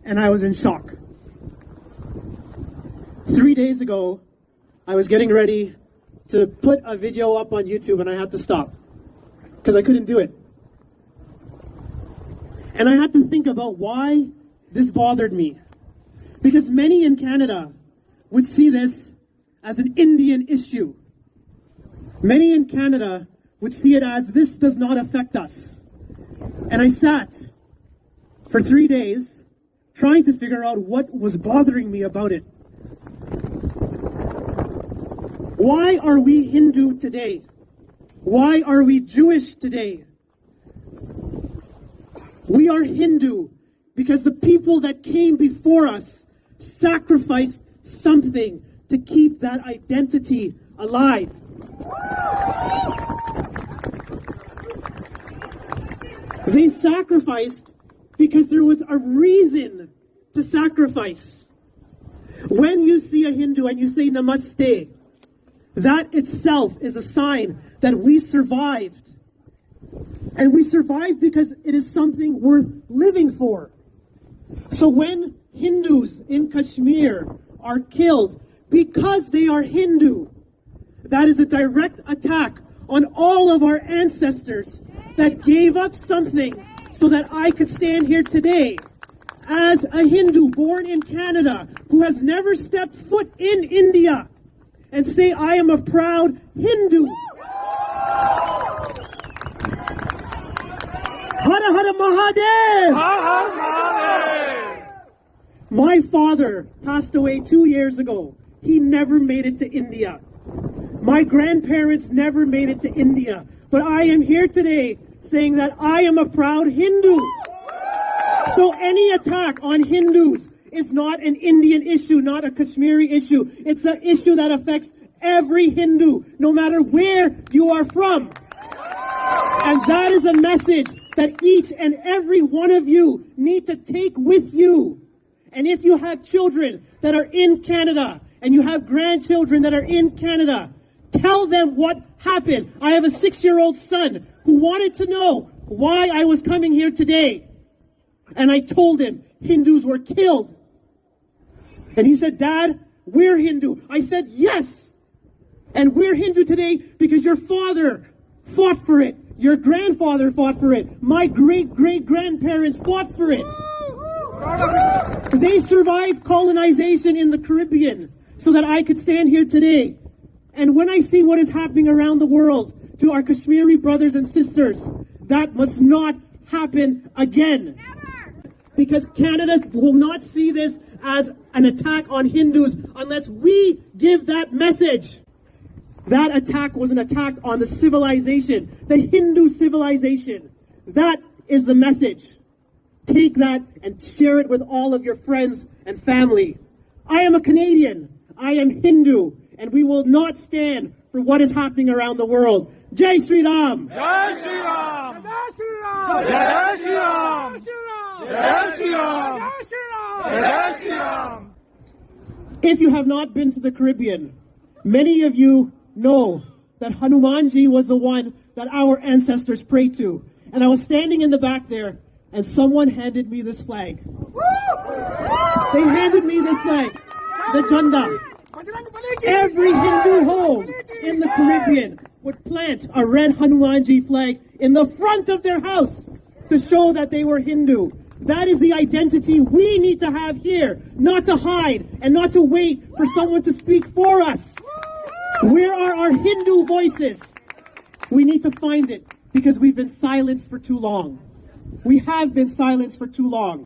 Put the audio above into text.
and I was in shock. 3 days ago, I was getting ready to put a video up on YouTube and I had to stop because I couldn't do it. And I had to think about why this bothered me. Because many in Canada would see this as an Indian issue. Many in Canada would see it as this does not affect us. And I sat for 3 days trying to figure out what was bothering me about it. Why are we Hindu today? Why are we Jewish today? We are Hindu because the people that came before us sacrificed something to keep that identity alive. They sacrificed because there was a reason to sacrifice. When you see a Hindu and you say Namaste, that itself is a sign that we survived. And we survived because it is something worth living for. So when Hindus in Kashmir are killed because they are Hindu, that is a direct attack on all of our ancestors that gave up something so that I could stand here today as a Hindu born in Canada who has never stepped foot in India and say I am a proud Hindu. Hara Hara Mahadev! Har Mahadev! My father passed away 2 years ago. He never made it to India. My grandparents never made it to India. But I am here today saying that I am a proud Hindu. So any attack on Hindus is not an Indian issue, not a Kashmiri issue. It's an issue that affects every Hindu, no matter where you are from. And that is a message that each and every one of you need to take with you. And if you have children that are in Canada, and you have grandchildren that are in Canada, tell them what happened. I have a 6-year-old son who wanted to know why I was coming here today. And I told him Hindus were killed. And he said, Dad, we're Hindu. I said, yes. And we're Hindu today because your father fought for it. Your grandfather fought for it. My great-great-grandparents fought for it. They survived colonization in the Caribbean so that I could stand here today. And when I see what is happening around the world to our Kashmiri brothers and sisters, that must not happen again. Because Canada will not see this as an attack on Hindus unless we give that message. That attack was an attack on the civilization, the Hindu civilization. That is the message. Take that and share it with all of your friends and family. I am a Canadian. I am Hindu. And we will not stand for what is happening around the world. Jai Sri Ram! Jai Sri Ram! Jai Sri Ram! Jai Sri Ram! Jai Sri Ram! Jai Sri Ram! If you have not been to the Caribbean, many of you know that Hanumanji was the one that our ancestors prayed to. And I was standing in the back there, and someone handed me this flag. They handed me this flag, the Janda. Every Hindu home in the Caribbean would plant a red Hanumanji flag in the front of their house to show that they were Hindu. That is the identity we need to have here, not to hide and not to wait for someone to speak for us. Where are our Hindu voices? We need to find it because we've been silenced for too long. We have been silenced for too long.